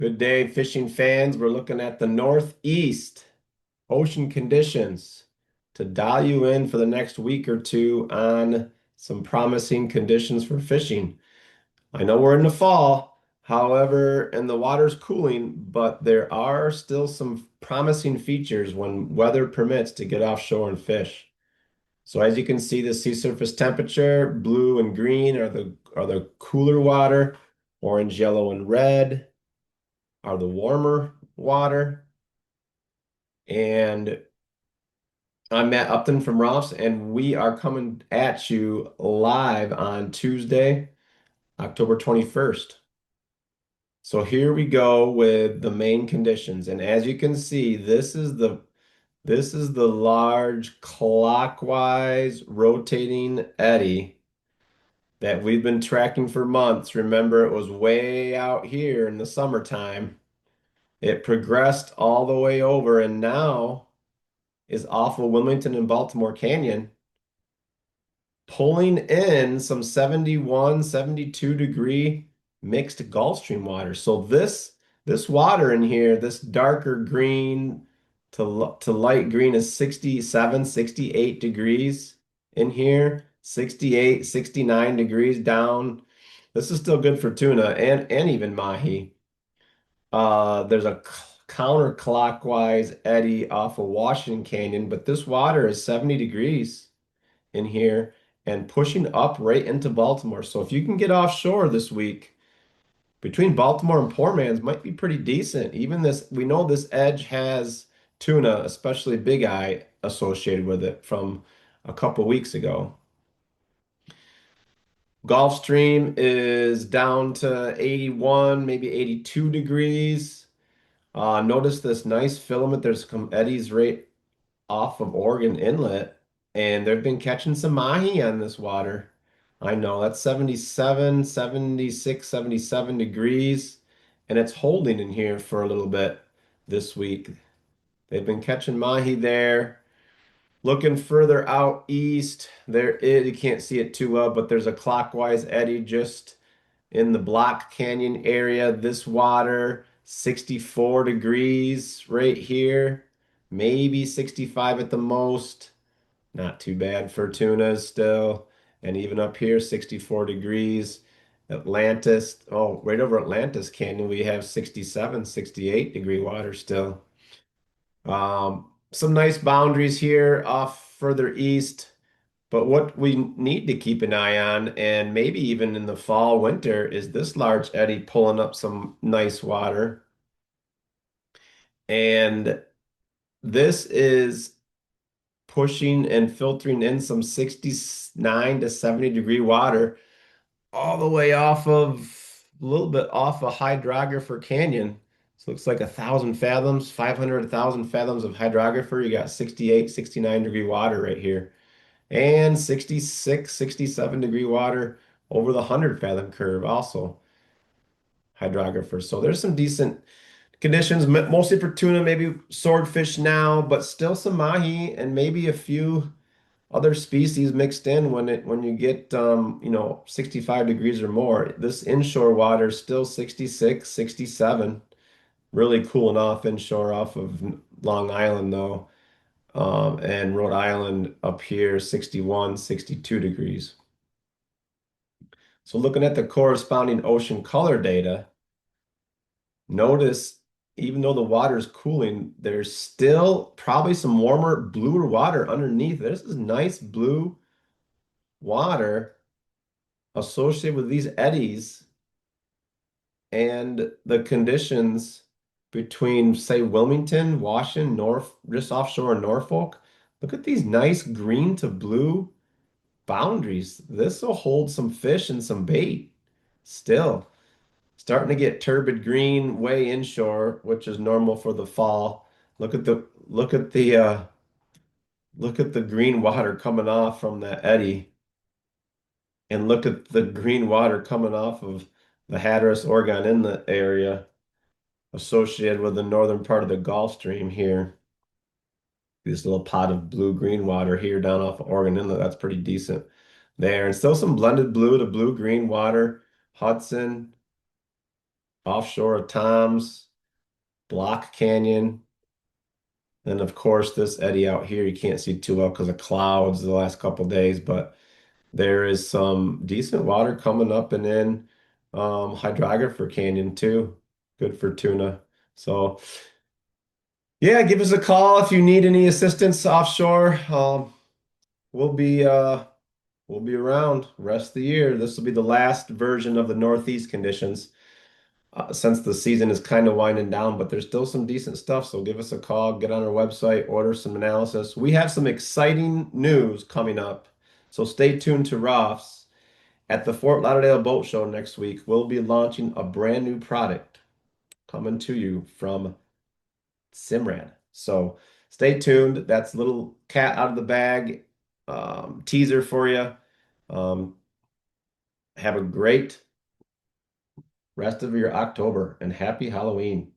Good day, fishing fans. We're looking at the Northeast ocean conditions to dial you in for the next week or two on some promising conditions for fishing. I know we're in the fall, however, and the water's cooling, but there are still some promising features when weather permits to get offshore and fish. So as you can see, the sea surface temperature, blue and green are the cooler water, orange, yellow, and red are the warmer water. And I'm Matt Upton from ROFFS, and we are coming at you live on Tuesday, October 21st. So here we go with the main conditions. And as you can see, this is the large clockwise rotating eddy that we've been tracking for months. Remember, it was way out here in the summertime. It progressed all the way over, and now is off of Wilmington and Baltimore Canyon, pulling in some 71, 72-degree mixed Gulf Stream water. So this water in here, this darker green to light green is 67, 68 degrees in here, 68, 69 degrees down. This is still good for tuna and even mahi. There's a counterclockwise eddy off of Washington Canyon, but this water is 70 degrees in here and pushing up right into Baltimore. So if you can get offshore this week, between Baltimore and Poor Man's might be pretty decent. Even this, we know this edge has tuna, especially big eye, associated with it from a couple weeks ago. Gulf Stream is down to 81, maybe 82 degrees. Notice this nice filament. There's some eddies right off of Oregon Inlet, and they've been catching some mahi on this water. I know that's 77, 76, 77 degrees, and it's holding in here for a little bit this week. They've been catching mahi there. Looking further out east, there is, you can't see it too well, but there's a clockwise eddy just in the Block Canyon area. This water, 64 degrees right here, maybe 65 at the most. Not too bad for tunas still. And even up here, 64 degrees. Atlantis, oh, right over Atlantis Canyon, we have 67, 68-degree water still. Some nice boundaries here off further east. But what we need to keep an eye on, and maybe even in the fall, winter, is this large eddy pulling up some nice water. And this is pushing and filtering in some 69 to 70-degree water all the way off of a little bit off of Hydrographer Canyon. So it looks like 1,000 fathoms, 500, 1,000 fathoms of hydrographer. You got 68, 69-degree water right here. And 66, 67-degree water over the 100 fathom curve also hydrographer. So there's some decent conditions, mostly for tuna, maybe swordfish now, but still some mahi and maybe a few other species mixed in when you get 65 degrees or more. This inshore water is still 66, 67. Really cooling off inshore off of Long Island though. And Rhode Island up here, 61, 62 degrees. So looking at the corresponding ocean color data, notice even though the water is cooling, there's still probably some warmer, bluer water underneath. This is nice blue water associated with these eddies and the conditions between, say, Wilmington, Washington, just offshore Norfolk. Look at these nice green to blue boundaries. This will hold some fish and some bait still. Starting to get turbid green way inshore, which is normal for the fall. Look at the green water coming off from that eddy, and look at the green water coming off of the Hatteras, Oregon Inlet area associated with the northern part of the Gulf Stream here. This little pot of blue-green water here down off of Oregon Inlet, that's pretty decent there. And still some blended blue to blue-green water. Hudson, offshore of Tom's, Block Canyon. Then of course this eddy out here you can't see too well because of clouds the last couple days, but there is some decent water coming up and in Hydrographer Canyon too. Good for tuna. So yeah, give us a call if you need any assistance offshore. We'll be uh we'll be around the rest of the year. This will be the last version of the Northeast conditions. Since the season is kind of winding down, but there's still some decent stuff. So give us a call, get on our website, order some analysis. We have some exciting news coming up. So stay tuned to ROFFS. At the Fort Lauderdale Boat Show next week, we'll be launching a brand new product coming to you from Simrad. So stay tuned. That's a little cat out of the bag teaser for you. Um, have a great rest of your October and happy Halloween.